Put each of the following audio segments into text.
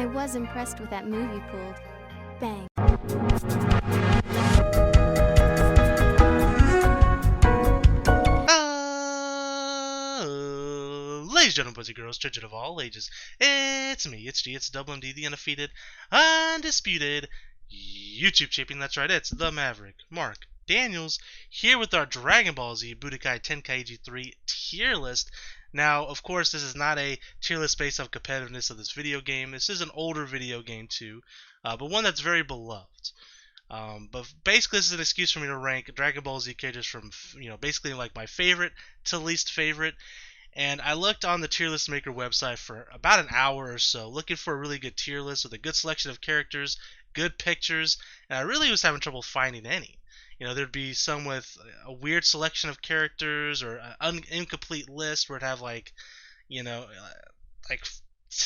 I was impressed with that move you pulled. Bang. Ladies and gentlemen, boys and girls, children of all ages, it's me, it's G, it's Double MD, the undefeated, undisputed YouTube champion. That's right, it's the Maverick, Mark Daniels, here with our Dragon Ball Z Budokai Tenkaichi 3 tier list. Now, of course, this is not a tier list based on competitiveness of this video game. This is an older video game too, but one that's very beloved. But basically, this is an excuse for me to rank Dragon Ball Z characters from, basically like my favorite to least favorite. And I looked on the tier list maker website for about an hour or so, looking for a really good tier list with a good selection of characters, good pictures, and I really was having trouble finding any. There'd be some with a weird selection of characters or an incomplete list where it'd have like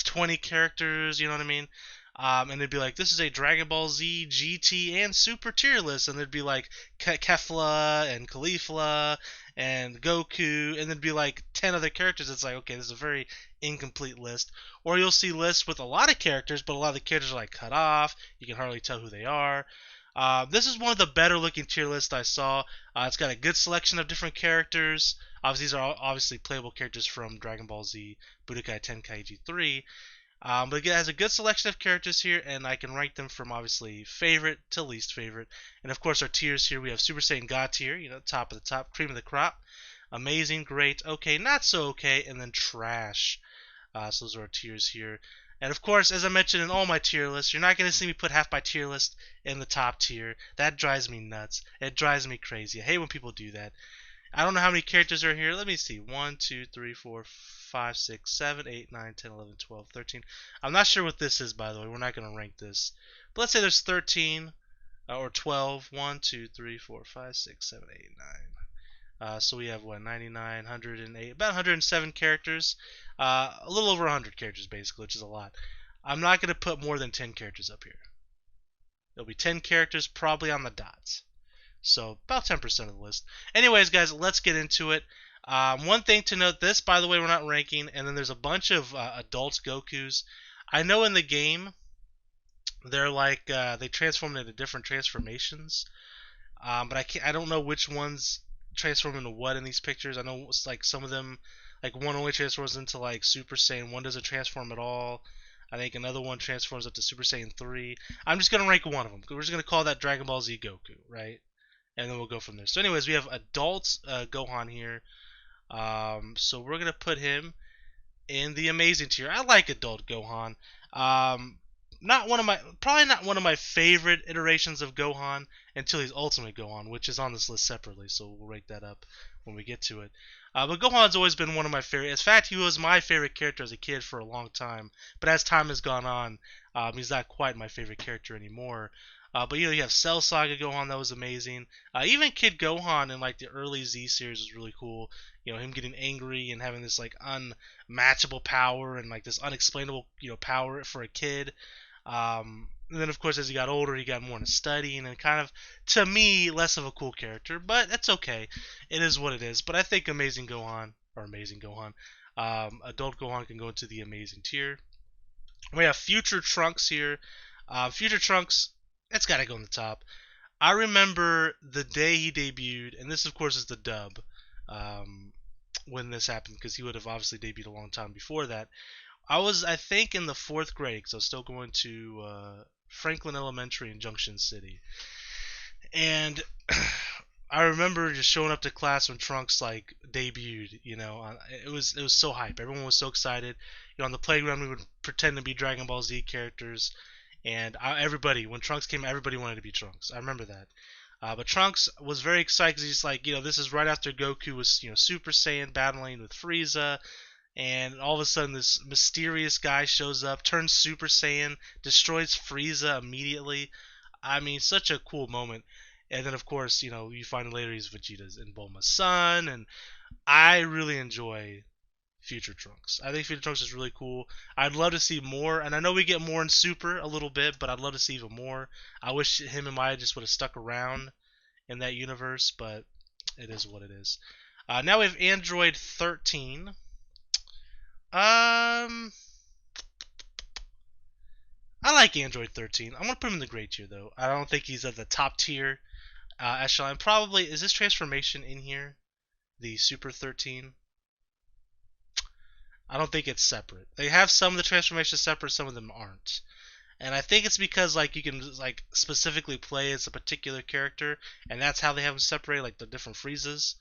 20 characters, you know what I mean? And they'd be like, this is a Dragon Ball Z, GT, and Super tier list. And there'd be like Kefla and Caulifla and Goku, and there'd be like 10 other characters. It's like, okay, this is a very incomplete list. Or you'll see lists with a lot of characters, but a lot of the characters are like cut off. You can hardly tell who they are. This is one of the better looking tier lists I saw. It's got a good selection of different characters. Obviously, these are obviously playable characters from Dragon Ball Z Budokai Tenkaichi 3. But it has a good selection of characters here, and I can rank them from obviously favorite to least favorite. And of course, our tiers here, we have Super Saiyan God tier, top of the top, cream of the crop, amazing, great, okay, not so okay, and then trash. So those are our tiers here. And of course, as I mentioned in all my tier lists, you're not going to see me put half my tier list in the top tier. That drives me nuts. It drives me crazy. I hate when people do that. I don't know how many characters are here. Let me see. 1, 2, 3, 4, 5, 6, 7, 8, 9, 10, 11, 12, 13. I'm not sure what this is, by the way. We're not going to rank this. But let's say there's 13 or 12. 1, 2, 3, 4, 5, 6, 7, 8, 9. So we have, 99, 108, about 107 characters. A little over 100 characters, basically, which is a lot. I'm not going to put more than 10 characters up here. There'll be 10 characters probably on the dots. So about 10% of the list. Anyways, guys, let's get into it. One thing to note, this, by the way, we're not ranking, and then there's a bunch of adult Gokus. I know in the game, they're like, they transform into different transformations. But I don't know which ones transform into what in these pictures. I know it's like some of them, like one only transforms into like Super Saiyan, one doesn't transform at all. I think another one transforms up to Super Saiyan 3. I'm just going to rank one of them. We're just going to call that Dragon Ball Z Goku, right? And then we'll go from there. So anyways, we have adult Gohan here. So we're going to put him in the amazing tier. I like adult Gohan. Probably not one of my favorite iterations of Gohan until he's Ultimate Gohan, which is on this list separately, so we'll rank that up when we get to it. But Gohan's always been one of my favorite. In fact, he was my favorite character as a kid for a long time. But as time has gone on, he's not quite my favorite character anymore. But you have Cell Saga Gohan, that was amazing. Even Kid Gohan in like the early Z series was really cool. Him getting angry and having this like unmatchable power and like this unexplainable power for a kid. And then of course as he got older, he got more into studying and kind of, to me, less of a cool character. But that's okay. It is what it is. But I think Adult Gohan can go into the amazing tier. We have Future Trunks here. Future Trunks, it's got to go in the top. I remember the day he debuted, and this of course is the dub when this happened, because he would have obviously debuted a long time before that. I was, I think, in the 4th grade, because I was still going to Franklin Elementary in Junction City. And I remember just showing up to class when Trunks like debuted. It was so hype. Everyone was so excited. On the playground we would pretend to be Dragon Ball Z characters, and when Trunks came, everybody wanted to be Trunks. I remember that. But Trunks was very excited because he's like, this is right after Goku was Super Saiyan battling with Frieza. And all of a sudden, this mysterious guy shows up, turns Super Saiyan, destroys Frieza immediately. I mean, such a cool moment. And then, of course, you find later he's Vegeta's and Bulma's son. And I really enjoy Future Trunks. I think Future Trunks is really cool. I'd love to see more. And I know we get more in Super a little bit, but I'd love to see even more. I wish him and Maya just would have stuck around in that universe, but it is what it is. Now we have Android 13. like Android 13. I'm gonna put him in the great tier though. I don't think he's at the top tier echelon. Probably is this transformation in here? The Super 13. I don't think it's separate. They have some of the transformations separate, some of them aren't. And I think it's because like you can like specifically play as a particular character, and that's how they have them separated, like the different Friezas.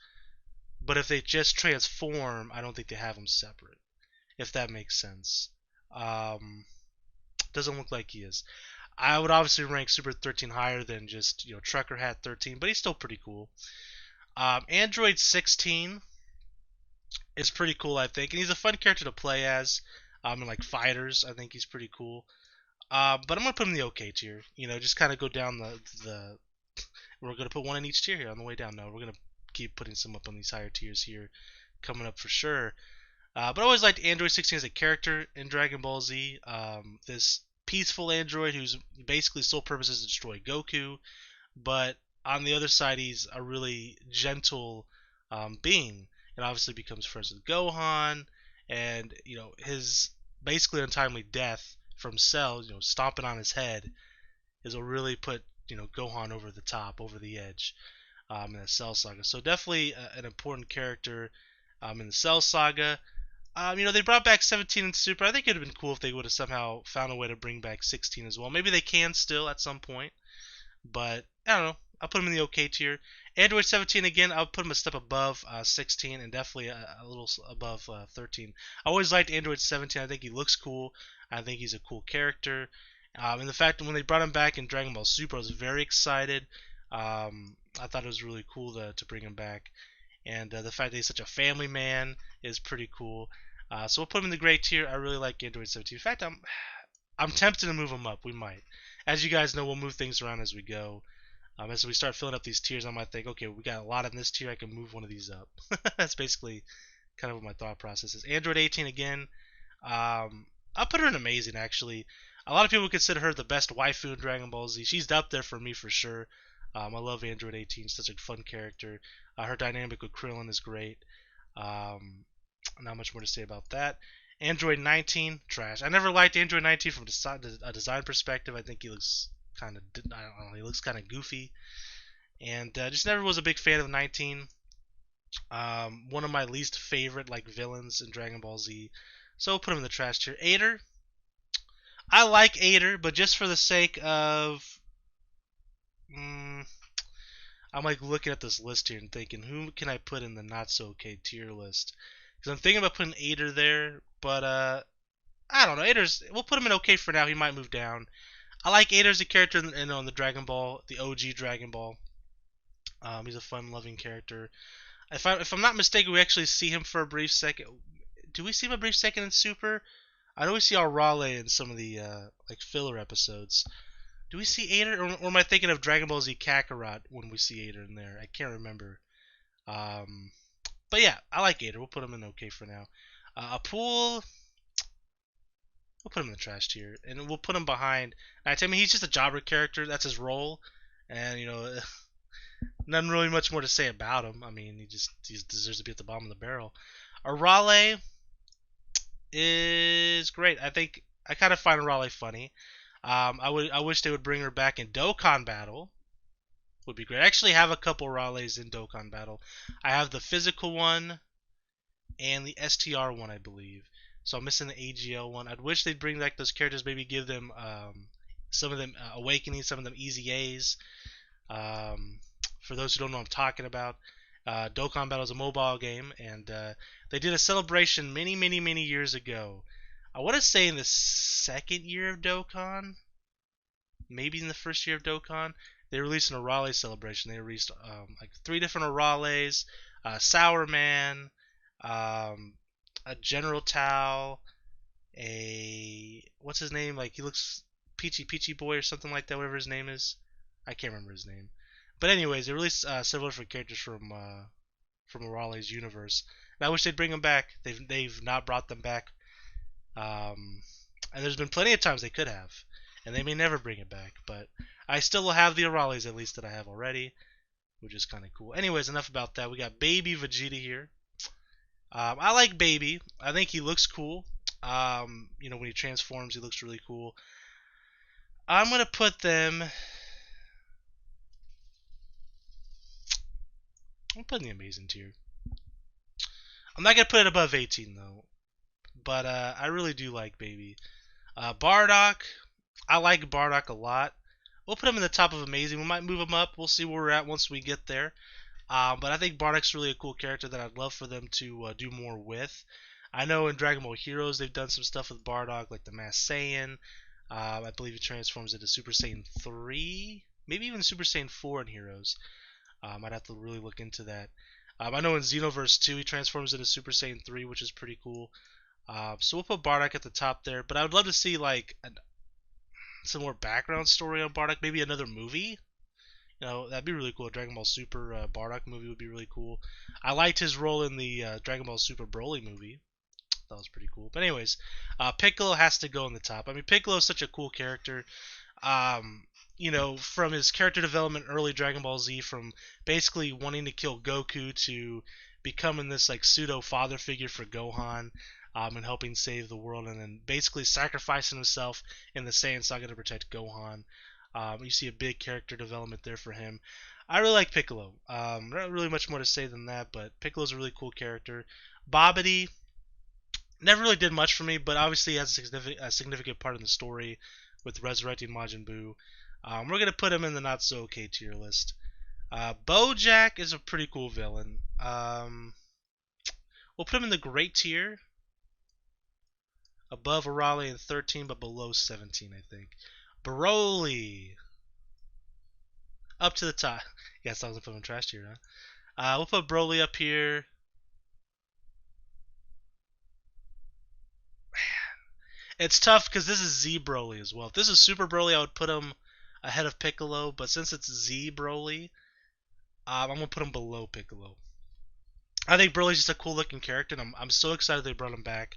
But if they just transform, I don't think they have them separate. If that makes sense. Doesn't look like he is. I would obviously rank Super 13 higher than just Trucker Hat 13, but he's still pretty cool. Android 16 is pretty cool, I think, and he's a fun character to play as. In like fighters, I think he's pretty cool. But I'm gonna put him in the OK tier. Just kind of go down the. We're gonna put one in each tier here on the way down. No, we're gonna keep putting some up on these higher tiers here, coming up for sure. But I always liked Android 16 as a character in Dragon Ball Z. This peaceful android whose basically sole purpose is to destroy Goku, but on the other side he's a really gentle being, and obviously becomes friends with Gohan, and his basically untimely death from Cell, stomping on his head, is what really put Gohan over the top, over the edge in the Cell Saga. So definitely an important character in the Cell Saga. They brought back 17 and Super. I think it would have been cool if they would have somehow found a way to bring back 16 as well. Maybe they can still at some point. But, I don't know. I'll put him in the OK tier. Android 17, again, I'll put him a step above 16 and definitely a little above 13. I always liked Android 17. I think he looks cool. I think he's a cool character. And the fact that when they brought him back in Dragon Ball Super, I was very excited. I thought it was really cool to bring him back. And the fact that he's such a family man is pretty cool. So we'll put him in the great tier. I really like Android 17. In fact, I'm tempted to move him up. We might. As you guys know, we'll move things around as we go. As we start filling up these tiers, I might think, okay, we got a lot in this tier. I can move one of these up. That's basically kind of what my thought process is. Android 18 again. I'll put her in amazing, actually. A lot of people consider her the best waifu in Dragon Ball Z. She's up there for me for sure. I love Android 18. Such a fun character. Her dynamic with Krillin is great. Not much more to say about that. Android 19, trash. I never liked Android 19 from a design perspective. I think he looks kind of, I don't know, he looks kind of goofy, and just never was a big fan of 19. One of my least favorite villains in Dragon Ball Z. So we'll put him in the trash tier. Ader, I like Ader, but just for the sake of, I'm looking at this list here and thinking, who can I put in the not so okay tier list? Because I'm thinking about putting Ader there, but I don't know. We'll put him in okay for now. He might move down. I like Ader as a character in the Dragon Ball, the OG Dragon Ball. He's a fun-loving character. If I'm not mistaken, we actually see him for a brief second. Do we see him a brief second in Super? I know we see Raleigh in some of the filler episodes. Do we see Ader, or am I thinking of Dragon Ball Z Kakarot when we see Ader in there? I can't remember. But yeah, I like Ader. We'll put him in okay for now. Apool, we'll put him in the trash tier, and we'll put him behind. I mean, he's just a jobber character. That's his role, and nothing really much more to say about him. I mean, he deserves to be at the bottom of the barrel. Raleigh is great. I kind of find Raleigh funny. I wish they would bring her back in Dokkan Battle. Would be great. I actually have a couple Raleighs in Dokkan Battle. I have the physical one and the STR one, I believe. So I'm missing the AGL one. I'd wish they'd bring back those characters, maybe give them some of them Awakening, some of them Easy A's. For those who don't know what I'm talking about, Dokkan Battle is a mobile game, and they did a celebration many, many, many years ago. I want to say in the second year of Dokkan, maybe in the first year of Dokkan, they released an Raleigh celebration. They released 3 different Raleighs, Sour Man, a General Tao, what's his name? He looks Peachy Boy or something like that, whatever his name is. I can't remember his name. But anyways, they released several different characters from Raleigh's universe. And I wish they'd bring them back. They've not brought them back. And there's been plenty of times they could have. And they may never bring it back. But I still will have the Raleighs, at least, that I have already, which is kind of cool. Anyways, enough about that. We got Baby Vegeta here. I like Baby. I think he looks cool. When he transforms, he looks really cool. I'm gonna put them. I'm putting the amazing tier. I'm not gonna put it above 18 though, but I really do like Baby. Bardock. I like Bardock a lot. We'll put him in the top of amazing. We might move him up. We'll see where we're at once we get there. But I think Bardock's really a cool character that I'd love for them to do more with. I know in Dragon Ball Heroes they've done some stuff with Bardock, like the Mass Saiyan. I believe he transforms into Super Saiyan 3, maybe even Super Saiyan 4 in Heroes. I'd have to really look into that. I know in Xenoverse 2 he transforms into Super Saiyan 3, which is pretty cool. So we'll put Bardock at the top there. But I would love to see like some more background story on Bardock, maybe another movie. That'd be really cool. A Dragon Ball Super Bardock movie would be really cool. I liked his role in the Dragon Ball Super Broly movie. That was pretty cool. But anyways, Piccolo has to go in the top. I mean, Piccolo is such a cool character. From his character development early Dragon Ball Z, from basically wanting to kill Goku to becoming this like pseudo father figure for Gohan, and helping save the world, and then basically sacrificing himself in the Saiyan Saga to protect Gohan. You see a big character development there for him. I really like Piccolo. Not really much more to say than that, but Piccolo's a really cool character. Babidi never really did much for me, but obviously has a significant part in the story with resurrecting Majin Buu. We're gonna put him in the not so okay tier list. Bojack is a pretty cool villain. We'll put him in the great tier, above Arale and 13, but below 17, I think. Broly, up to the top. Yes, I was gonna put him in trash tier, huh? We'll put Broly up here. It's tough because this is Z Broly as well. If this is Super Broly, I would put him ahead of Piccolo, but since it's Z Broly, I'm gonna put him below Piccolo. I think Broly's just a cool looking character, and I'm so excited they brought him back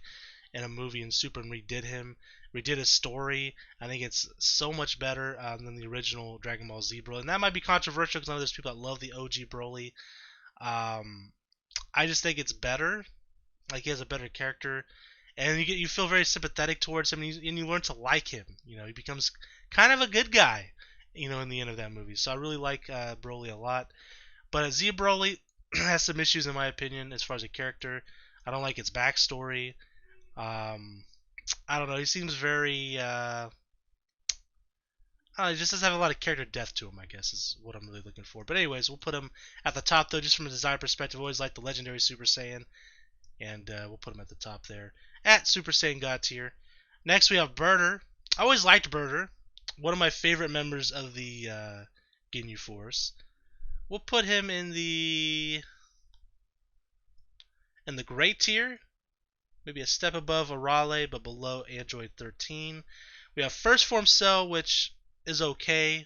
in a movie in Super and redid his story. I think it's so much better than the original Dragon Ball Z Broly, and that might be controversial because I know there's people that love the OG Broly. I just think it's better. Like, he has a better character, and you feel very sympathetic towards him, and you learn to like him. He becomes kind of a good guy. In the end of that movie. So I really like Broly a lot. But Z Broly has some issues in my opinion as far as a character. I don't like its backstory. I don't know. He seems very. I don't know, he just doesn't have a lot of character depth to him, I guess, is what I'm really looking for. But anyways, we'll put him at the top, though, just from a design perspective. I always like the legendary Super Saiyan. And we'll put him at the top there. At Super Saiyan God tier. Next, we have Birder. I always liked Birder. One of my favorite members of the Ginyu Force. We'll put him in the great tier. Maybe a step above Arale, but below Android 13. We have First Form Cell, which is okay.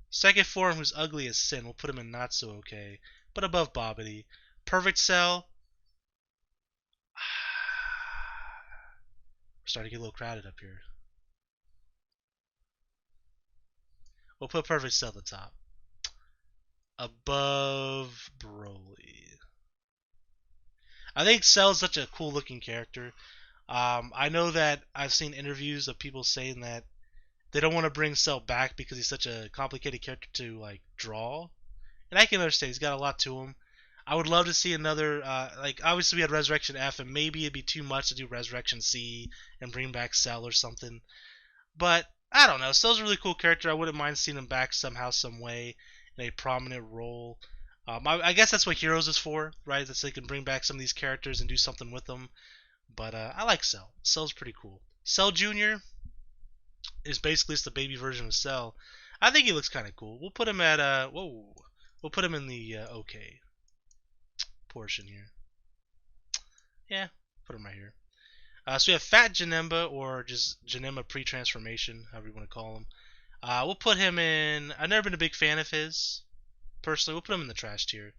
Second Form, who's ugly as sin. We'll put him in not so okay, but above Babidi. Perfect Cell. We're starting to get a little crowded up here. We'll put Perfect Cell at the top. Above Broly. I think Cell's such a cool looking character. I know that I've seen interviews of people saying that they don't want to bring Cell back because he's such a complicated character to like draw. And I can understand, he's got a lot to him. I would love to see another, obviously we had Resurrection F, and maybe it'd be too much to do Resurrection C and bring back Cell or something. But, I don't know, Cell's a really cool character. I wouldn't mind seeing him back somehow, some way, in a prominent role. I guess that's what Heroes is for, right? That's so they can bring back some of these characters and do something with them. But I like Cell. Cell's pretty cool. Cell Jr. is basically just the baby version of Cell. I think he looks kind of cool. We'll put him at, we'll put him in the okay portion here. Yeah, put him right here. So we have Fat Janemba, or just Janemba pre-transformation, however you want to call him. We'll put him in. I've never been a big fan of his. Personally, we'll put him in the trash tier.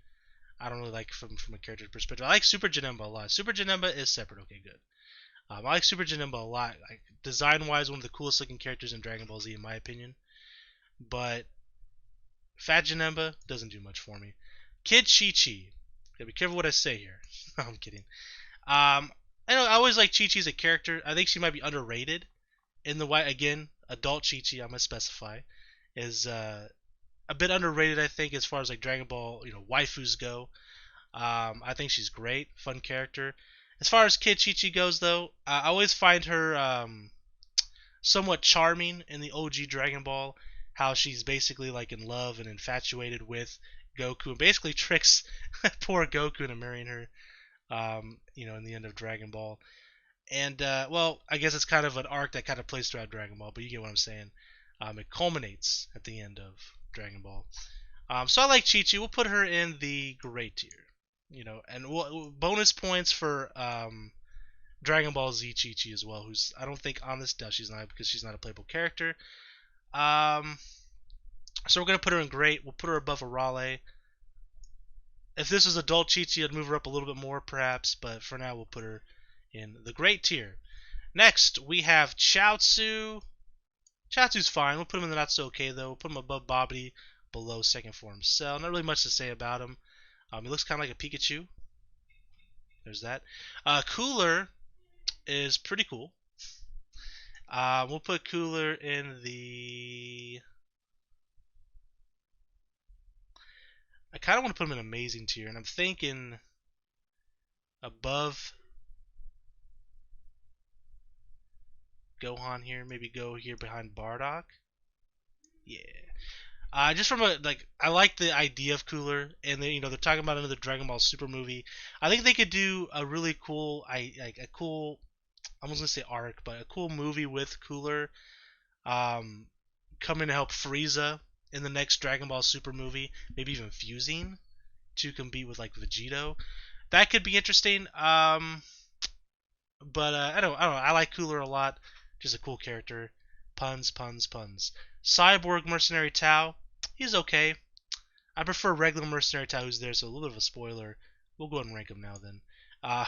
I don't really like from a character perspective. I like Super Janemba a lot. Super Janemba is separate. Okay, good. I like Super Janemba a lot. Like, design-wise, one of the coolest looking characters in Dragon Ball Z, in my opinion. But Fat Janemba doesn't do much for me. Kid Chi-Chi. Gotta be careful what I say here. No, I'm kidding. I always like Chi-Chi as a character. I think she might be underrated. in the white again, adult Chi-Chi, I must specify, is a bit underrated, I think, as far as like Dragon Ball, waifus go. I think she's great, fun character. As far as Kid Chi-Chi goes, though, I always find her somewhat charming in the OG Dragon Ball. How she's basically like in love and infatuated with Goku, and basically tricks poor Goku into marrying her. In the end of Dragon Ball. And well, I guess it's kind of an arc that kind of plays throughout Dragon Ball, but you get what I'm saying. It culminates at the end of Dragon Ball. So I like Chi Chi. We'll put her in the great tier. And bonus points for Dragon Ball Z Chi Chi as well. Who's I don't think on this does she's not because she's not a playable character. So we're gonna put her in great. We'll put her above Arale. If this was adult Chi Chi, I'd move her up a little bit more perhaps, but for now we'll put her in the great tier. Next, we have Chaozu. Chaozu's fine. We'll put him in the not so okay though. We'll put him above Babidi, below second form Cell. Not really much to say about him. He looks kind of like a Pikachu. There's that. Cooler is pretty cool. We'll put Cooler in the... I kind of want to put him in amazing tier, and I'm thinking above Gohan here. Maybe go here behind Bardock. Yeah. Just from I like the idea of Cooler, and they're talking about another Dragon Ball Super movie. I think they could do a really cool, I was gonna say arc, but a cool movie with Cooler, coming to help Frieza in the next Dragon Ball Super movie, maybe even fusing to compete with like Vegeta. That could be interesting. But I don't know. I like Cooler a lot. Just a cool character. Puns, puns, puns. Cyborg Mercenary Tao. He's okay. I prefer regular Mercenary Tao who's there, so a little bit of a spoiler. We'll go ahead and rank him now then. I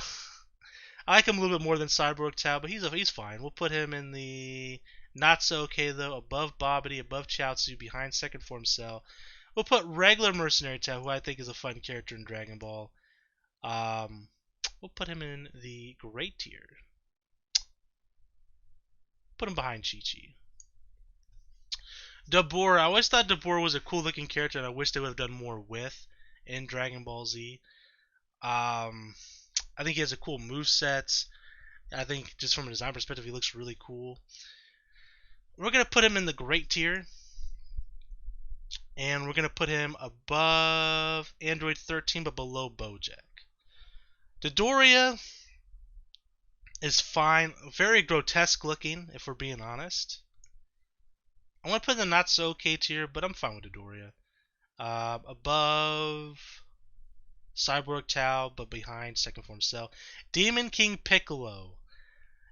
like him a little bit more than Cyborg Tao, but he's fine. We'll put him in the not so okay though, above Babidi, above Chaozu, behind second form Cell. We'll put regular Mercenary Tao, who I think is a fun character in Dragon Ball. We'll put him in the great tier. Put him behind Chi-Chi. Dabura. I always thought Dabura was a cool looking character and I wish they would have done more with in Dragon Ball Z. I think he has a cool moveset. I think just from a design perspective he looks really cool. We're going to put him in the great tier. And we're going to put him above Android 13 but below Bojack. Dodoria is fine. Very grotesque looking, if we're being honest. I want to put in the not so okay tier, but I'm fine with Dodoria. Above Cyborg Tao, but behind second form Cell. Demon King Piccolo.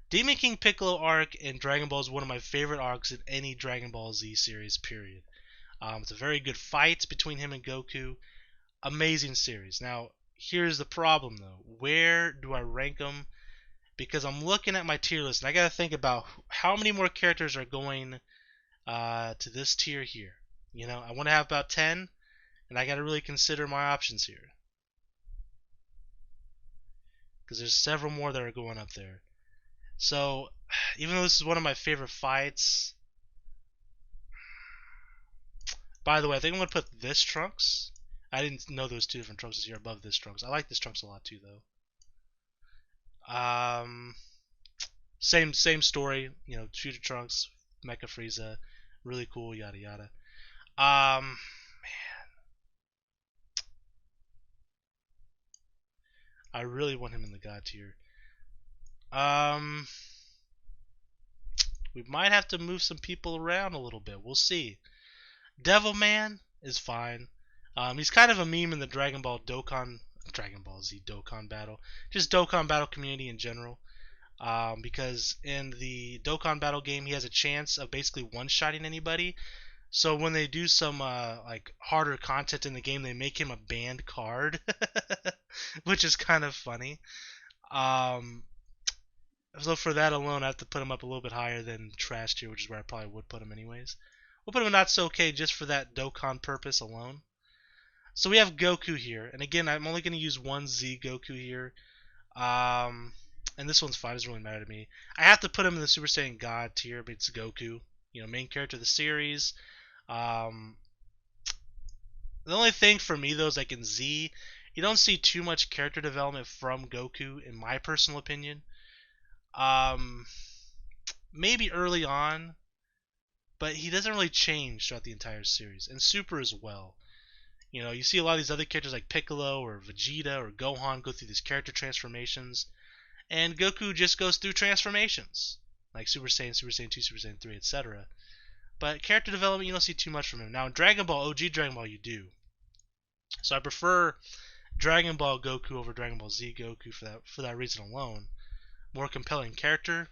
Demon King Piccolo arc in Dragon Ball is one of my favorite arcs in any Dragon Ball Z series, period. It's a very good fight between him and Goku. Amazing series. Now, here's the problem though. Where do I rank them? Because I'm looking at my tier list and I gotta think about how many more characters are going to this tier here. I want to have about 10, and I gotta really consider my options here. Because there's several more that are going up there. So, even though this is one of my favorite fights, by the way, I think I'm going to put this Trunks. I didn't know there was two different Trunkses here above this Trunks. I like this Trunks a lot too, though. Same story. Future Trunks, Mecha Frieza, really cool, yada yada. Man, I really want him in the God tier. We might have to move some people around a little bit. We'll see. Devilman is fine. He's kind of a meme in the Dragon Ball Z Dokkan battle. Just Dokkan battle community in general. Because in the Dokkan battle game, he has a chance of basically one-shotting anybody. So when they do some harder content in the game, they make him a banned card, which is kind of funny. So for that alone, I have to put him up a little bit higher than Trash tier, which is where I probably would put him anyways. We'll put him in not so okay just for that Dokkan purpose alone. So we have Goku here, and again, I'm only going to use one Z Goku here. and this one's fine. Doesn't really matter to me. I have to put him in the Super Saiyan God tier, but it's Goku. Main character of the series. Um, the only thing for me though is like in Z, you don't see too much character development from Goku, in my personal opinion. Um, Maybe early on, but he doesn't really change throughout the entire series, and Super as well. You see a lot of these other characters like Piccolo or Vegeta or Gohan go through these character transformations, and Goku just goes through transformations like Super Saiyan, Super Saiyan 2, Super Saiyan 3, etc. But character development, you don't see too much from him. Now in Dragon Ball, OG Dragon Ball, you do. So I prefer Dragon Ball Goku over Dragon Ball Z Goku for that reason alone. More compelling character,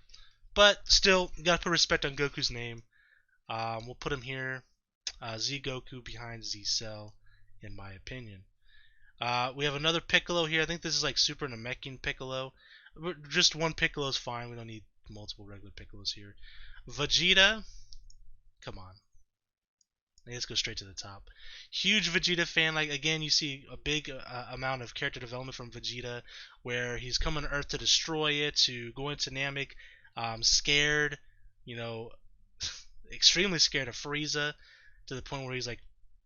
but still, you gotta put respect on Goku's name. We'll put him here, Z Goku behind Z Cell, in my opinion. We have another Piccolo here. I think this is like Super Namekian Piccolo. Just one Piccolo is fine. We don't need multiple regular Piccolos here. Vegeta, come on. Let's go straight to the top. Huge Vegeta fan. Like again, you see a big amount of character development from Vegeta, where he's coming to Earth to destroy it, to go into Namek, scared, you know, extremely scared of Frieza, to the point where he's like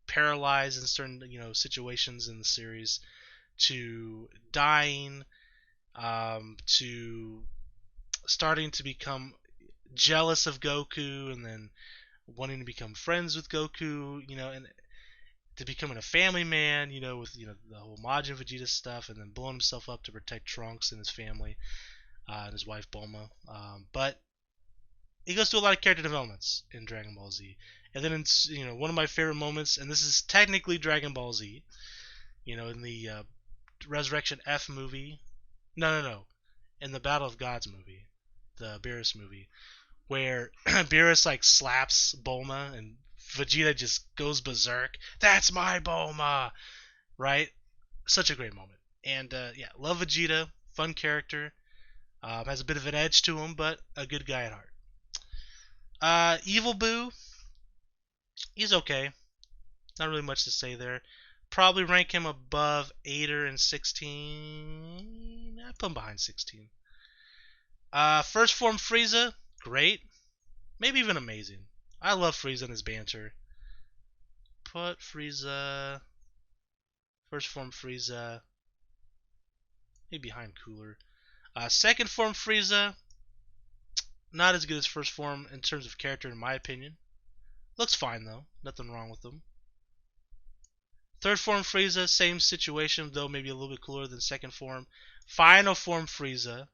paralyzed in certain situations in the series, to dying, to starting to become jealous of Goku, and then wanting to become friends with Goku, and to becoming a family man, with the whole Majin Vegeta stuff, and then blowing himself up to protect Trunks and his family, and his wife Bulma. But he goes through a lot of character developments in Dragon Ball Z, and then one of my favorite moments, and this is technically Dragon Ball Z, in the Resurrection F movie. No, in the Battle of Gods movie, the Beerus movie, where Beerus like slaps Bulma and Vegeta just goes berserk. That's my Bulma, right? Such a great moment. And yeah, love Vegeta, fun character, has a bit of an edge to him, but a good guy at heart. Evil Boo, he's okay. Not really much to say there. Probably rank him above 8 and 16. I put him behind 16. First form Frieza, great. Maybe even amazing. I love Frieza and his banter. Put Frieza, first form Frieza, maybe behind Cooler. Second form Frieza, not as good as first form in terms of character, in my opinion. Looks fine though, nothing wrong with them. Third form Frieza, same situation, though maybe a little bit cooler than second form. Final form Frieza.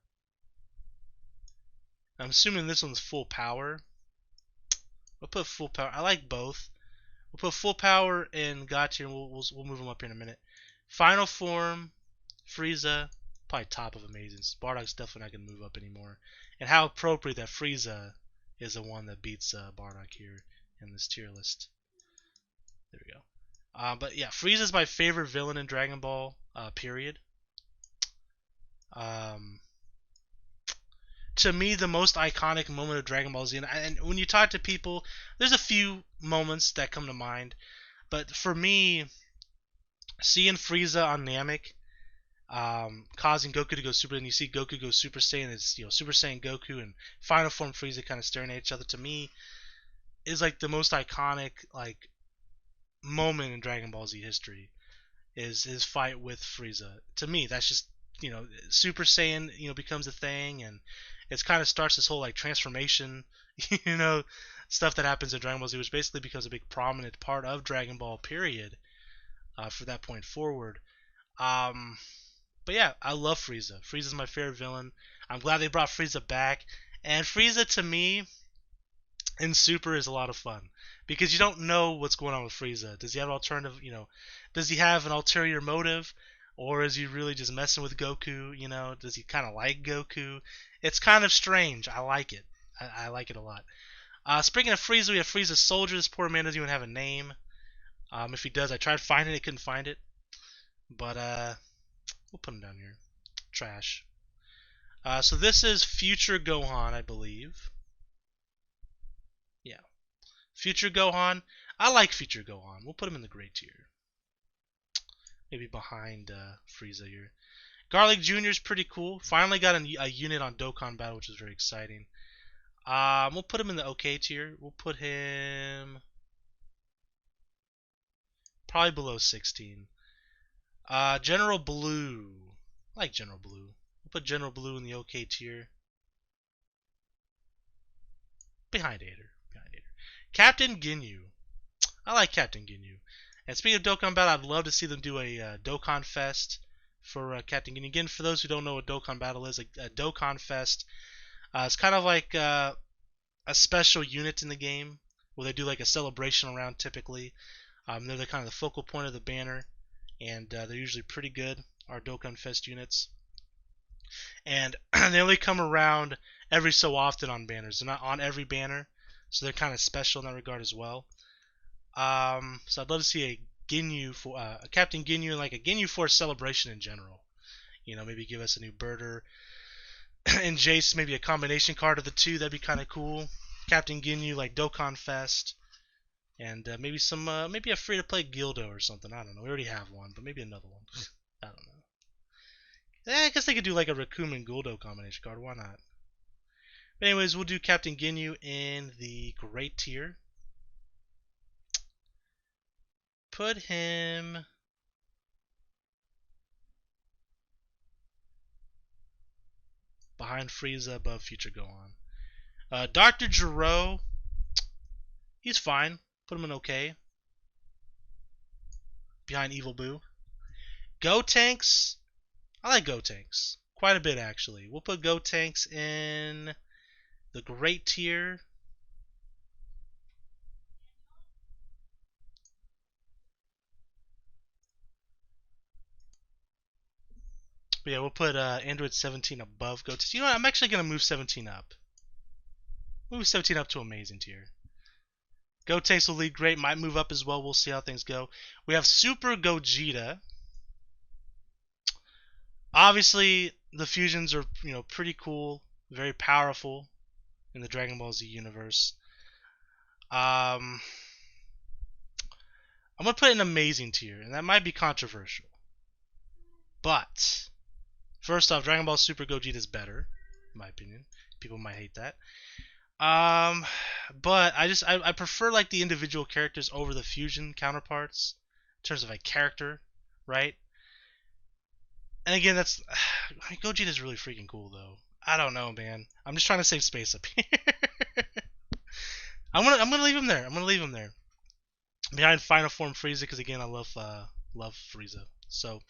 I'm assuming this one's full power. We'll put full power. I like both. We'll put full power in Gotcha, and we'll move them up here in a minute. Final form Frieza, probably top of Amazings. Bardock's definitely not going to move up anymore. And how appropriate that Frieza is the one that beats Bardock here in this tier list. There we go. But yeah, Frieza's my favorite villain in Dragon Ball, period. To me, the most iconic moment of Dragon Ball Z, and when you talk to people, there's a few moments that come to mind. But for me, seeing Frieza on Namek, causing Goku to go Super, and you see Goku go Super Saiyan, it's Super Saiyan Goku and Final Form Frieza kind of staring at each other. To me, is like the most iconic moment in Dragon Ball Z history. Is his fight with Frieza. To me, that's just Super Saiyan becomes a thing, and it's kind of starts this whole transformation stuff that happens in Dragon Ball Z, which basically becomes a big prominent part of Dragon Ball period for that point forward. But yeah, I love Frieza. Frieza's my favorite villain. I'm glad they brought Frieza back, and Frieza to me in Super is a lot of fun because you don't know what's going on with Frieza. Does he have an alternative? Does he have an ulterior motive? Or is he really just messing with Goku? Does he kind of like Goku? It's kind of strange. I like it. I like it a lot. Speaking of Frieza, we have Frieza Soldier. This poor man doesn't even have a name. If he does, I tried finding it, couldn't find it. But we'll put him down here. Trash. So this is Future Gohan, I believe. Yeah. Future Gohan. I like Future Gohan. We'll put him in the great tier. Maybe behind Frieza here. Garlic Jr. is pretty cool. Finally got a unit on Dokkan Battle, which is very exciting. We'll put him in the okay tier. We'll put him probably below 16. General Blue. I like General Blue. We'll put General Blue in the okay tier. Behind Ader. Captain Ginyu. I like Captain Ginyu. And speaking of Dokkan Battle, I'd love to see them do a Dokkan Fest for Captain Ginyu. Again, for those who don't know what Dokkan Battle is, a Dokkan Fest, it's kind of like a special unit in the game where they do like a celebration around typically. They're the kind of the focal point of the banner, and they're usually pretty good, our Dokkan Fest units. And they only come around every so often on banners. They're not on every banner, so they're kind of special in that regard as well. So I'd love to see a Ginyu for a Captain Ginyu and like a Ginyu Force celebration in general. You know, maybe give us a new Birder and Jace, maybe a combination card of the two. That'd be kind of cool. Captain Ginyu like Dokkan Fest, and maybe some maybe a free to play Gildo or something. I don't know. We already have one, but maybe another one. I don't know. I guess they could do like a Raccoon and Guldo combination card. Why not? But anyways, we'll do Captain Ginyu in the great tier. Put him behind Frieza, above Future Gohan. Dr. Gero, he's fine. Put him in okay. Behind Evil Boo. Gotenks, I like Gotenks quite a bit actually. We'll put Gotenks in the great tier. But yeah, we'll put Android 17 above Gotenks. You know what? I'm actually going to move 17 up. Move 17 up to amazing tier. Gotenks will lead great. Might move up as well. We'll see how things go. We have Super Gogeta. Obviously, the fusions are pretty cool, very powerful in the Dragon Ball Z universe. I'm gonna put an amazing tier, and that might be controversial. But first off, Dragon Ball Super Gogeta is better, in my opinion. People might hate that. But I prefer like the individual characters over the fusion counterparts in terms of like character, right? And again, Gogeta is really freaking cool though. I don't know, man. I'm just trying to save space up here. I'm gonna leave him there. Behind Final Form Frieza, because again I love Frieza. So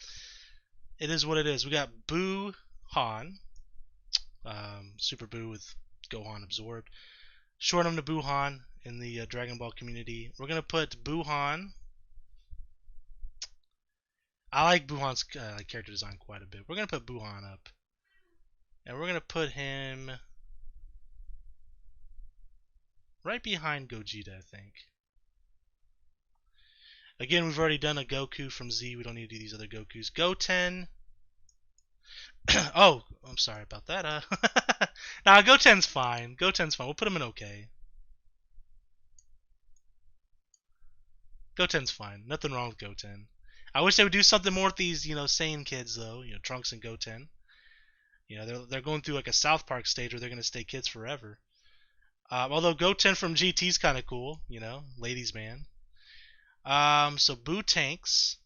it is what it is. We got Buu Han, Super Buu with Gohan absorbed. Short him to Buu Han in the Dragon Ball community. We're gonna put Buu Han. I like Buu Han's character design quite a bit. We're gonna put Buu Han up, and we're gonna put him right behind Gogeta, I think. Again, we've already done a Goku from Z. We don't need to do these other Gokus. Goten. Oh, I'm sorry about that. Nah, Goten's fine. We'll put him in okay. Goten's fine. Nothing wrong with Goten. I wish they would do something more with these, Saiyan kids though. Trunks and Goten. They're going through like a South Park stage where they're gonna stay kids forever. Although Goten from GT's kind of cool. Ladies man. So Buu Tanks,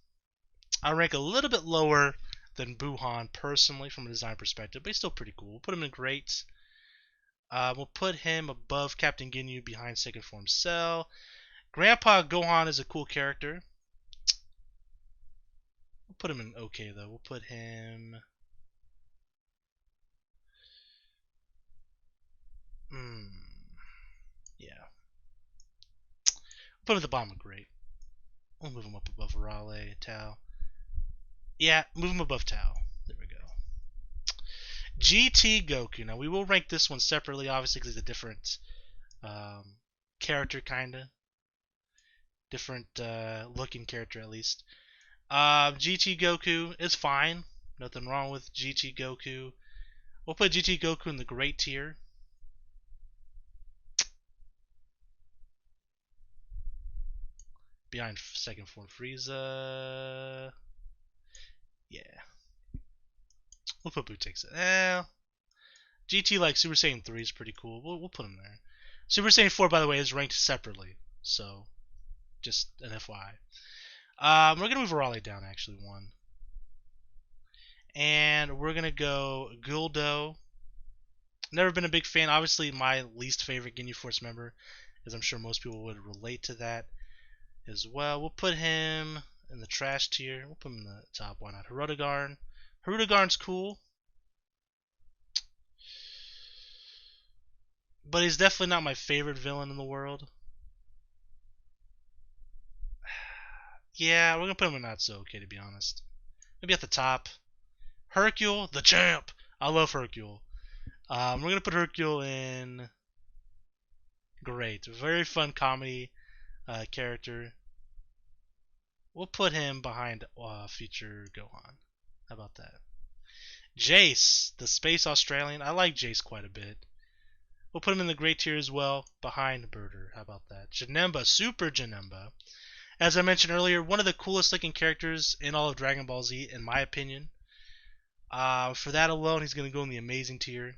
I rank a little bit lower than Buu Han personally from a design perspective, but he's still pretty cool. We'll put him in great. We'll put him above Captain Ginyu, behind Second Form Cell. Grandpa Gohan is a cool character. We'll put him in okay though. We'll put him. Yeah. We'll put him at the bottom of great. We'll move him up above Raleigh, Tao. Yeah, move him above Tao. There we go. GT Goku. Now we will rank this one separately, obviously, because it's a different character, kinda. Different looking character, at least. GT Goku is fine. Nothing wrong with GT Goku. We'll put GT Goku in the great tier. Behind Second Form Frieza. Yeah. We'll put Buu takes it. GT like Super Saiyan 3 is pretty cool. We'll put him there. Super Saiyan 4, by the way, is ranked separately. So, just an FYI. We're going to move Raleigh down, actually, one. And we're going to go Guldo. Never been a big fan. Obviously, my least favorite Ginyu Force member, as I'm sure most people would relate to that as well. We'll put him in the trash tier. We'll put him in the top. Why not? Hirudegarn. Hirudegarn's cool. But he's definitely not my favorite villain in the world. Yeah, we're going to put him in not so okay, to be honest. Maybe at the top. Hercule, the champ. I love Hercule. We're going to put Hercule in great. Very fun comedy character. We'll put him behind future Gohan. How about that? Jace, the Space Australian. I like Jace quite a bit. We'll put him in the great tier as well, behind Birder. How about that? Janemba, Super Janemba. As I mentioned earlier, one of the coolest looking characters in all of Dragon Ball Z, in my opinion. For that alone, he's going to go in the amazing tier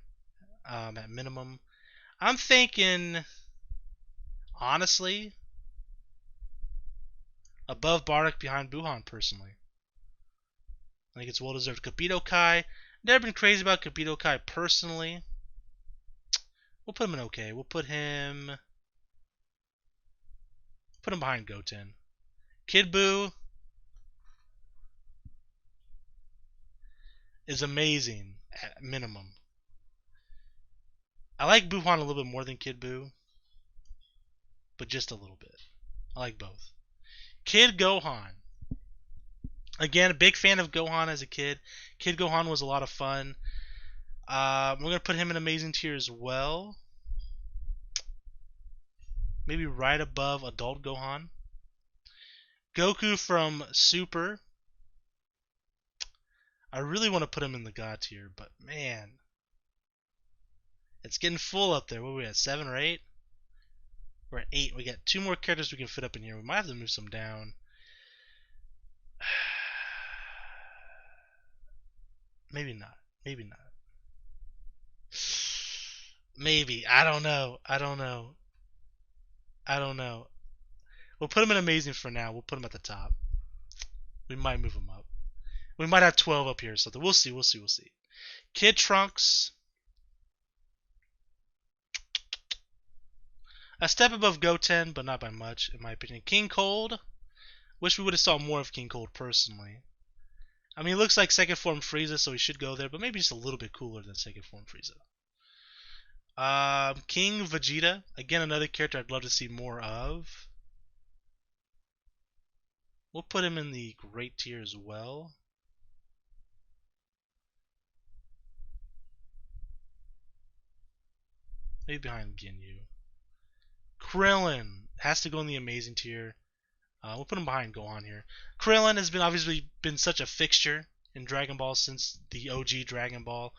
at minimum. I'm thinking, honestly, above Bardock, behind Buhan, personally. I think it's well deserved. Budokai. Never been crazy about Budokai personally. We'll put him in okay. We'll put him behind Goten. Kid Buu is amazing at minimum. I like Buhan a little bit more than Kid Buu, but just a little bit. I like both. Kid Gohan. Again, a big fan of Gohan as a kid. Kid Gohan was a lot of fun. We're going to put him in amazing tier as well. Maybe right above adult Gohan. Goku from Super. I really want to put him in the God tier, but man. It's getting full up there. What are we at? 7 or 8? We're at 8. We got 2 more characters we can fit up in here. We might have to move some down. Maybe not. Maybe not. Maybe. I don't know. We'll put him in amazing for now. We'll put him at the top. We might move him up. We might have 12 up here or something. We'll see. Kid Trunks. A step above Goten, but not by much, in my opinion. King Cold. Wish we would have saw more of King Cold personally. I mean, he looks like second form Frieza, so he should go there, but maybe just a little bit cooler than second form Frieza. King Vegeta. Again, another character I'd love to see more of. We'll put him in the great tier as well. Maybe behind Ginyu. Krillin has to go in the amazing tier. We'll put him behind Gohan here. Krillin has obviously been such a fixture in Dragon Ball since the OG Dragon Ball.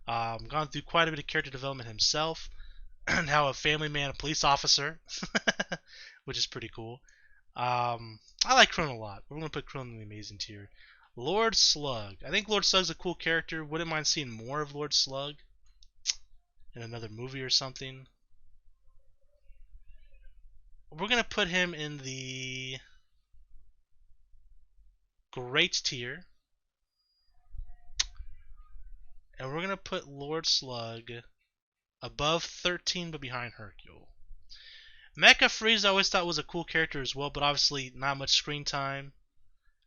Gone through quite a bit of character development himself. Now a family man, a police officer, which is pretty cool. I like Krillin a lot. We're going to put Krillin in the amazing tier. Lord Slug. I think Lord Slug's a cool character. Wouldn't mind seeing more of Lord Slug in another movie or something. We're going to put him in the great tier. And we're going to put Lord Slug above 13 but behind Hercule. Mecha Frieza I always thought was a cool character as well, but obviously not much screen time.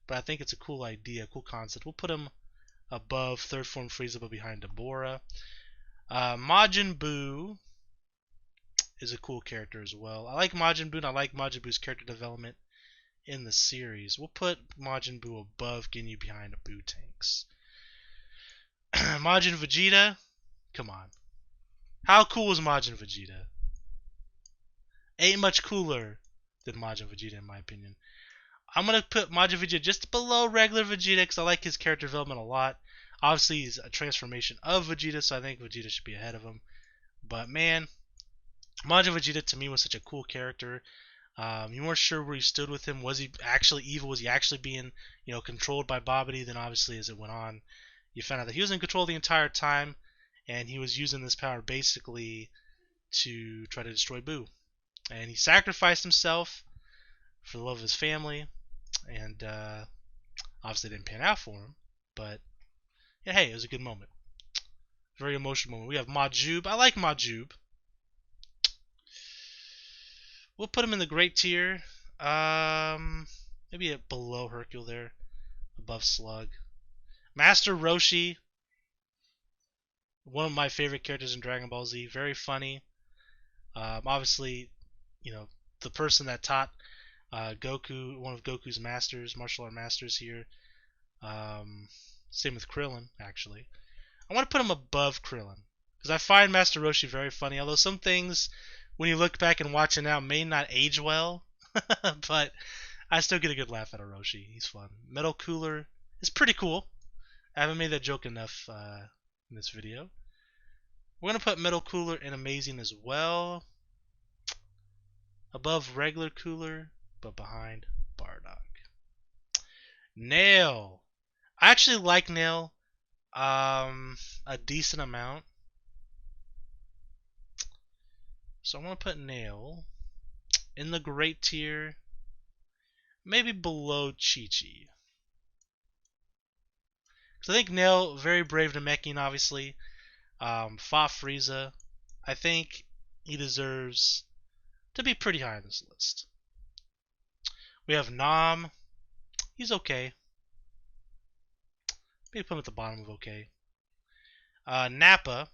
But I think it's a cool idea, cool concept. We'll put him above third form Frieza but behind Deborah. Majin Buu is a cool character as well. I like Majin Buu and I like Majin Buu's character development in the series. We'll put Majin Buu above Ginyu behind Buu tanks. Majin Vegeta, come on. How cool is Majin Vegeta? Ain't much cooler than Majin Vegeta in my opinion. I'm going to put Majin Vegeta just below regular Vegeta because I like his character development a lot. Obviously, he's a transformation of Vegeta, so I think Vegeta should be ahead of him. But man, Majin Vegeta to me was such a cool character. You weren't sure where you stood with him. Was he actually evil? Was he actually being, controlled by Babidi? Then obviously, as it went on, You found out that he was in control the entire time, and he was using this power basically to try to destroy Buu. And he sacrificed himself for the love of his family, and obviously didn't pan out for him. But yeah, hey, it was a good moment. Very emotional moment. We have Majub. I like Majub. We'll put him in the great tier. Maybe below Hercule there, above Slug. Master Roshi, one of my favorite characters in Dragon Ball Z. Very funny. Obviously, you know, the person that taught Goku, one of Goku's masters, martial art masters here. Same with Krillin, actually. I want to put him above Krillin because I find Master Roshi very funny. Although some things, when you look back and watch it now, may not age well, but I still get a good laugh out of Roshi. He's fun. Metal Cooler is pretty cool. I haven't made that joke enough in this video. We're going to put Metal Cooler in Amazing as well. Above regular Cooler, but behind Bardock. Nail. I actually like Nail a decent amount. So I'm going to put Nail in the great tier. Maybe below Chi-Chi. Because I think Nail, very brave Namekian, obviously. Fought Frieza. I think he deserves to be pretty high on this list. We have Nam. He's okay. Maybe put him at the bottom of okay. Nappa.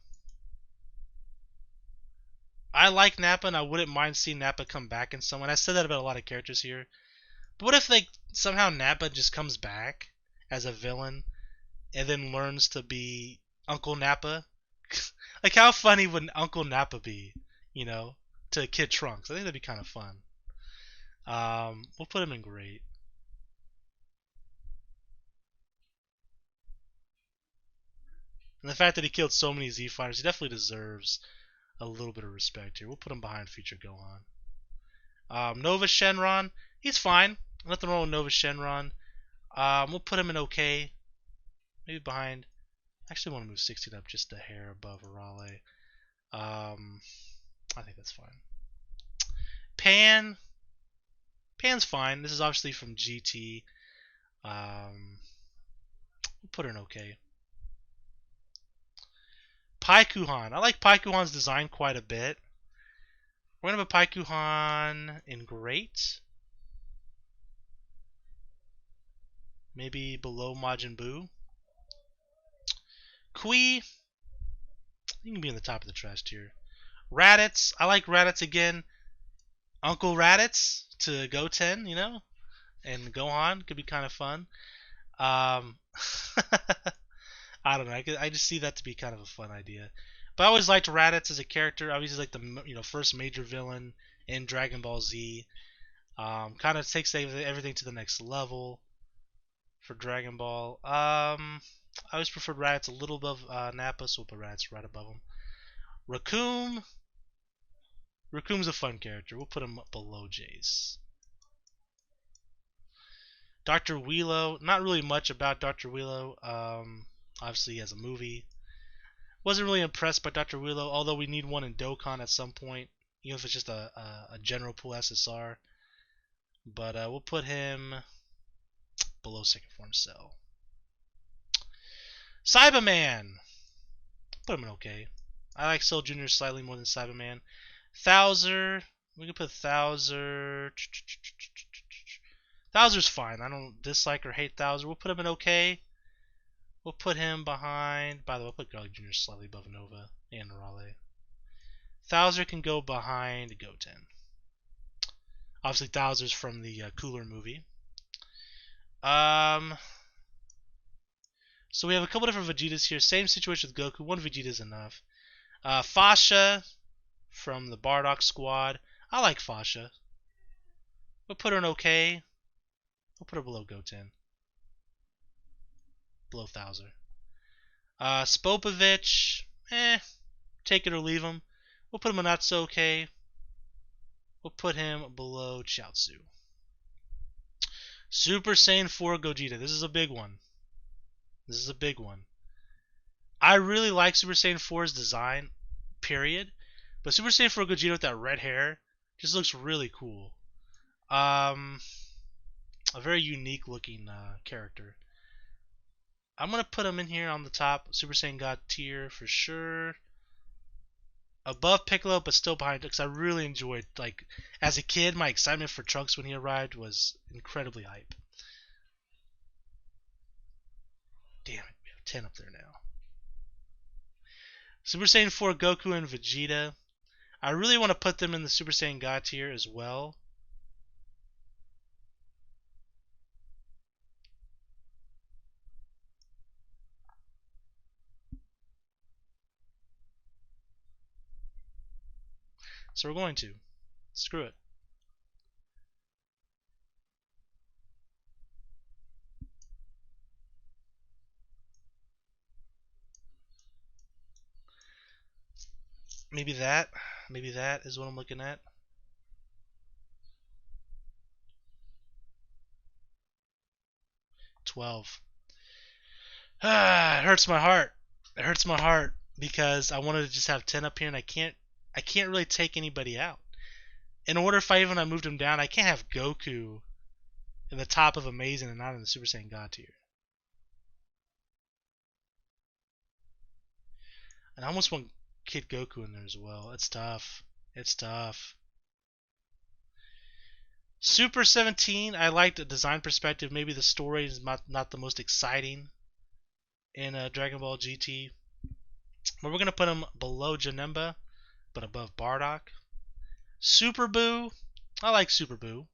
I like Nappa, and I wouldn't mind seeing Nappa come back in someone. I said that about a lot of characters here. But what if like somehow Nappa just comes back as a villain and then learns to be Uncle Nappa? Like how funny would Uncle Nappa be, you know, to Kid Trunks? I think that'd be kind of fun. We'll put him in great. And the fact that he killed so many Z fighters, he definitely deserves a little bit of respect here. We'll put him behind future Gohan. Nova Shenron, he's fine. Nothing wrong with Nova Shenron. We'll put him in okay. Maybe behind. Actually, want to move 16 up just a hair above Arale. I think that's fine. Pan's fine. This is obviously from GT. We'll put her in okay. Paikuhan. I like Paikuhan's design quite a bit. We're going to put Paikuhan in great. Maybe below Majin Buu. Kui. You can be in the top of the trash tier. Raditz. I like Raditz again. Uncle Raditz to Goten, you know? And Gohan could be kind of fun. I don't know. I just see that to be kind of a fun idea. But I always liked Raditz as a character. Obviously, like the first major villain in Dragon Ball Z. Kind of takes everything to the next level for Dragon Ball. I always preferred Raditz a little above Nappa, so we'll put Raditz right above him. Raccoon. Raccoon's a fun character. We'll put him below Jace. Dr. Wheelo. Not really much about Dr. Wheelo. Obviously, he has a movie. Wasn't really impressed by Dr. Wheelo, although we need one in Dokkan at some point, even if it's just a general pool SSR. But we'll put him below second form Cell. Cyberman. Put him in okay. I like Cell Jr. slightly more than Cyberman. Thouser. We can put Thouser. Thouser's fine. I don't dislike or hate Thouser. We'll put him in okay. We'll put him behind. By the way, we'll put Garlic Jr. slightly above Nova and Raleigh. Thouser can go behind Goten. Obviously, Thouser's from the Cooler movie. So we have a couple different Vegetas here. Same situation with Goku. One Vegeta is enough. Fasha from the Bardock squad. I like Fasha. We'll put her in okay. We'll put her below Goten. Below Thouser. Spopovich. Take it or leave him. We'll put him in not so okay. We'll put him below Chiaotzu. Super Saiyan 4 Gogeta. This is a big one. This is a big one. I really like Super Saiyan 4's design, period. But Super Saiyan 4 Gogeta with that red hair just looks really cool. Um, a very unique looking character. I'm gonna put him in here on the top, Super Saiyan God tier for sure. Above Piccolo, but still behind, because I really enjoyed, like, as a kid, my excitement for Trunks when he arrived was incredibly hype. Damn it, we have 10 up there now. Super Saiyan 4 Goku and Vegeta. I really want to put them in the Super Saiyan God tier as well. So we're going to. Screw it. Maybe that. Maybe that is what I'm looking at. 12. It hurts my heart. It hurts my heart because I wanted to just have 10 up here, and I can't really take anybody out. In order, if I moved him down, I can't have Goku in the top of Amazing and not in the Super Saiyan God tier. And I almost want Kid Goku in there as well. It's tough. It's tough. Super 17, I like the design perspective. Maybe the story is not the most exciting in Dragon Ball GT. But we're going to put him below Janemba, but above Bardock. Super Buu, I like Super Buu.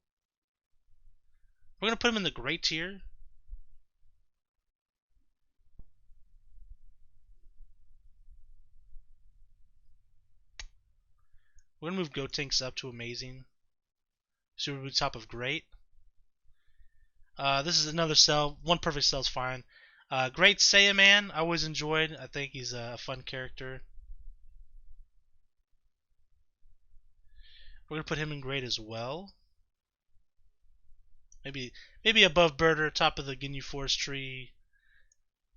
We're going to put him in the great tier. We're going to move Gotenks up to amazing. Super Buu top of great. This is another cell. One perfect cell is fine. Great Saiyaman, I always enjoyed. I think he's a fun character. We're going to put him in great as well. Maybe above Birder, top of the Ginyu Forest tree.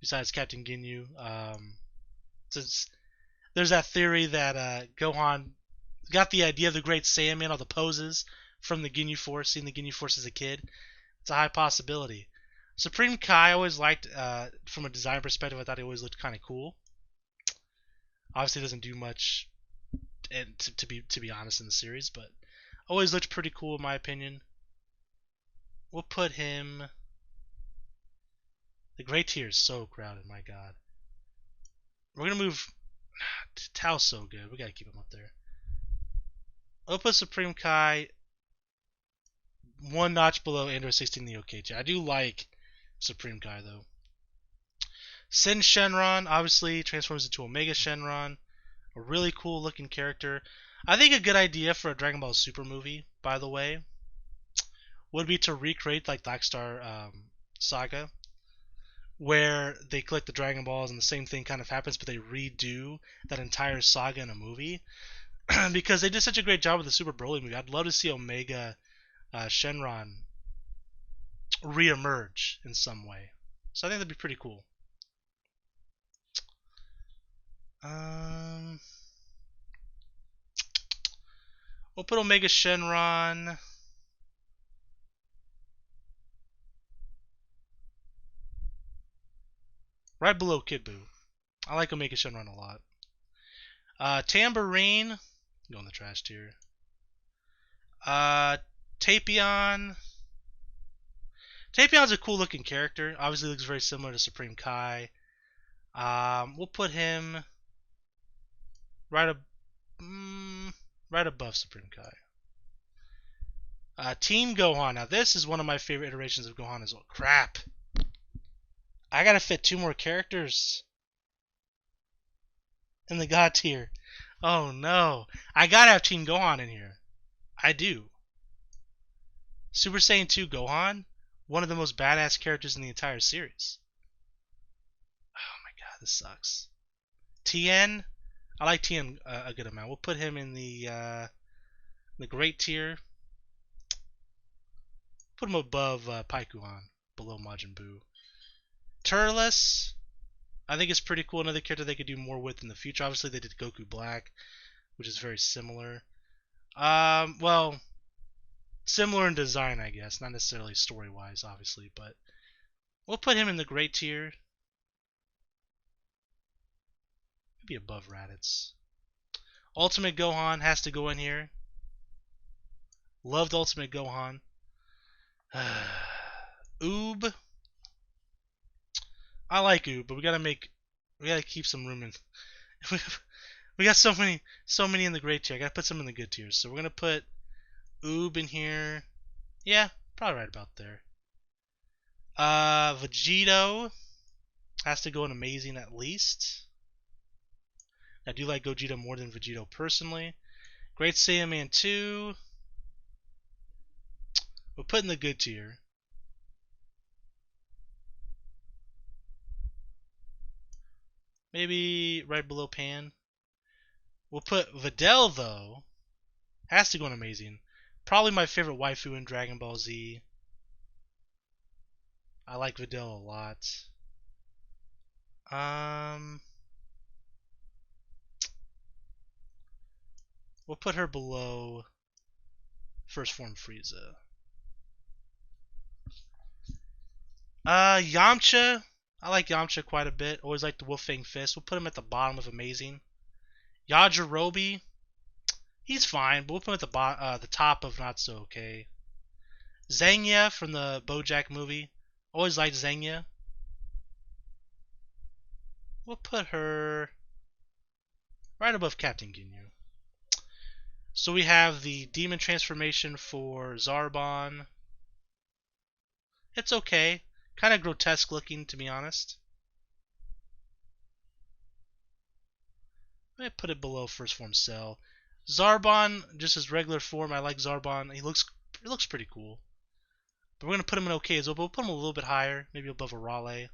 Besides Captain Ginyu. Since there's that theory that Gohan got the idea of the Great Saiyaman, all the poses from the Ginyu Force, seeing the Ginyu Force as a kid. It's a high possibility. Supreme Kai I always liked, from a design perspective, I thought he always looked kind of cool. Obviously doesn't do much, and to be honest, in the series, but always looked pretty cool in my opinion. We'll put him... The Great Tier is so crowded, my god. We're going to move... Tao's so good, we got to keep him up there. We'll put Supreme Kai one notch below Android 16 Neo KJ. I do like Supreme Kai though. Sin Shenron obviously transforms into Omega Shenron. A really cool looking character. I think a good idea for a Dragon Ball Super movie, by the way, would be to recreate like Black Star Saga, where they collect the Dragon Balls and the same thing kind of happens, but they redo that entire saga in a movie. Because they did such a great job with the Super Broly movie. I'd love to see Omega Shenron re-emerge in some way. So I think that'd be pretty cool. We'll put Omega Shenron right below Kid Buu. I like Omega Shenron a lot. Tambourine, go in the trash tier. Tapion. Tapion's a cool looking character. Obviously looks very similar to Supreme Kai. We'll put him right above Supreme Kai. Team Gohan. Now this is one of my favorite iterations of Gohan as well. Crap. I gotta fit 2 more characters in the God tier. Oh no. I gotta have Team Gohan in here. I do. Super Saiyan 2 Gohan, one of the most badass characters in the entire series. Oh my god, this sucks. Tien, I like Tien a good amount. We'll put him in the great tier. Put him above Paikuan, below Majin Buu. Turles, I think it's pretty cool. Another character they could do more with in the future. Obviously, they did Goku Black, which is very similar. Well, similar in design, I guess. Not necessarily story-wise, obviously, but we'll put him in the great tier. Maybe above Raditz. Ultimate Gohan has to go in here. Loved Ultimate Gohan. Oob. I like Oob, but we gotta keep some room in. We got so many in the great tier. I gotta put some in the good tiers. So we're gonna put Oob in here. Yeah, probably right about there. Vegito has to go in amazing at least. I do like Gogeta more than Vegito personally. Great Saiyan Man 2. We'll put in the good tier. Maybe right below Pan. We'll put Videl, though. Has to go in amazing. Probably my favorite waifu in Dragon Ball Z. I like Videl a lot. We'll put her below First Form Frieza. Yamcha. I like Yamcha quite a bit. Always like the Wolfang Fist. We'll put him at the bottom of amazing. Yajirobe. He's fine, but we'll put him at the top of not so okay. Zangya from the BoJack movie. Always liked Zangya. We'll put her right above Captain Ginyu. So we have the demon transformation for Zarbon. It's okay. Kind of grotesque looking, to be honest. I put it below First Form Cell. Zarbon, just his regular form. I like Zarbon. He looks pretty cool. But we're gonna put him in okay as well. But we'll put him a little bit higher, maybe above a Raleigh.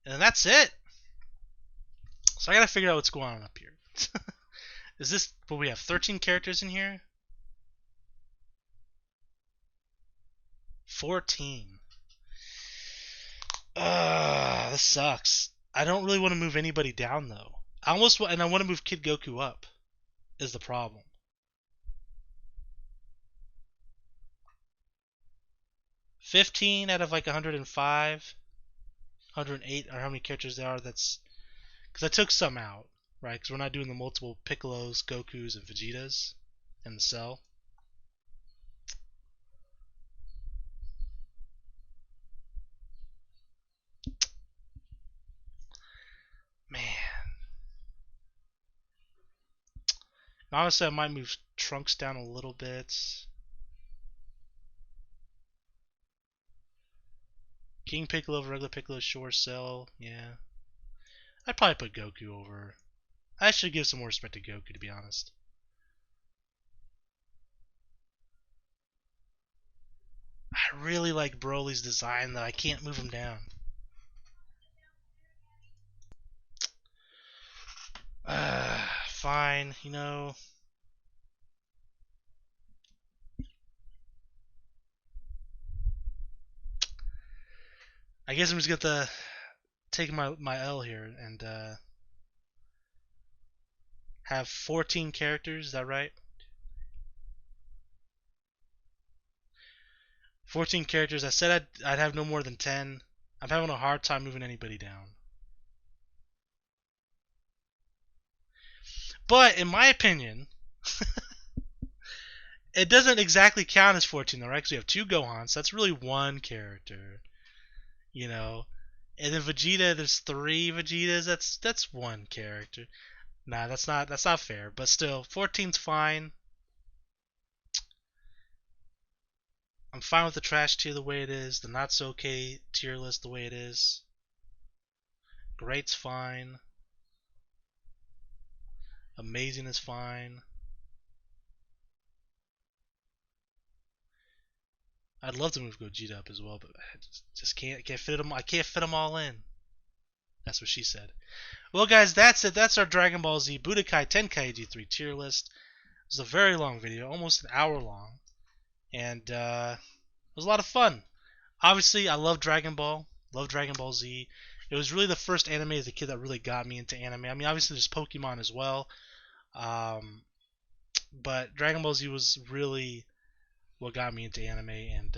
And that's it. So I gotta figure out what's going on up here. Is this what we have? 13 characters in here? 14. This sucks. I don't really want to move anybody down though. I want to move Kid Goku up. Is the problem. $15 out of like 105, 108, or how many characters there are. That's because I took some out, right? Because we're not doing the multiple Piccolos, Gokus, and Vegetas in the cell. Man. Honestly, I might move Trunks down a little bit. King Piccolo over regular Piccolo, sure, Cell, yeah. I'd probably put Goku over. I should give some more respect to Goku, to be honest. I really like Broly's design, though. I can't move him down. Fine, you know. I guess I'm just gonna take my L here and have 14 characters. Is that right? 14 characters. I said I'd have no more than 10. I'm having a hard time moving anybody down. But in my opinion, it doesn't exactly count as 14 though, right? Because we have 2 Gohans. So that's really 1 character, you know. And then Vegeta, there's 3 Vegetas. That's 1 character. Nah, that's not fair. But still, 14's fine. I'm fine with the trash tier the way it is. The not so okay tier list the way it is. Great's fine. Amazing is fine. I'd love to move Gogeta up as well, but I just can't fit them. I can't fit them all in. That's what she said. Well, guys, that's it. That's our Dragon Ball Z Budokai Tenkaichi 3 tier list. It was a very long video, almost an hour long, and it was a lot of fun. Obviously, I love Dragon Ball. Love Dragon Ball Z. It was really the first anime as a kid that really got me into anime. I mean, obviously there's Pokemon as well, but Dragon Ball Z was really what got me into anime. And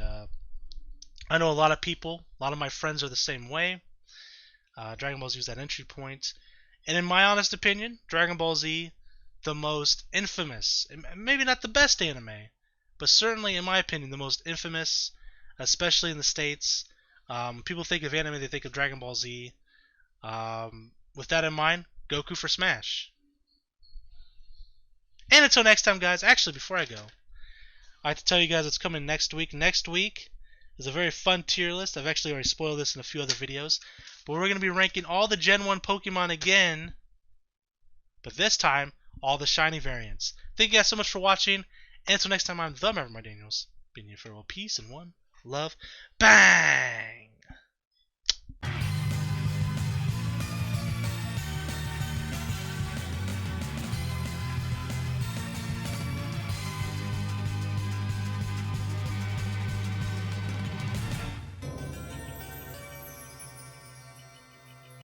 I know a lot of people, a lot of my friends are the same way. Dragon Ball Z was that entry point. And in my honest opinion, Dragon Ball Z, the most infamous, maybe not the best anime, but certainly in my opinion, the most infamous, especially in the States. People think of anime, they think of Dragon Ball Z. With that in mind, Goku for Smash. And until next time, guys, actually, before I go, I have to tell you guys it's coming next week. Next week is a very fun tier list. I've actually already spoiled this in a few other videos. But we're going to be ranking all the Gen 1 Pokemon again. But this time, all the shiny variants. Thank you guys so much for watching. And until next time, I'm the Maverick Daniels. Bidding you farewell, peace, and one love. Bang!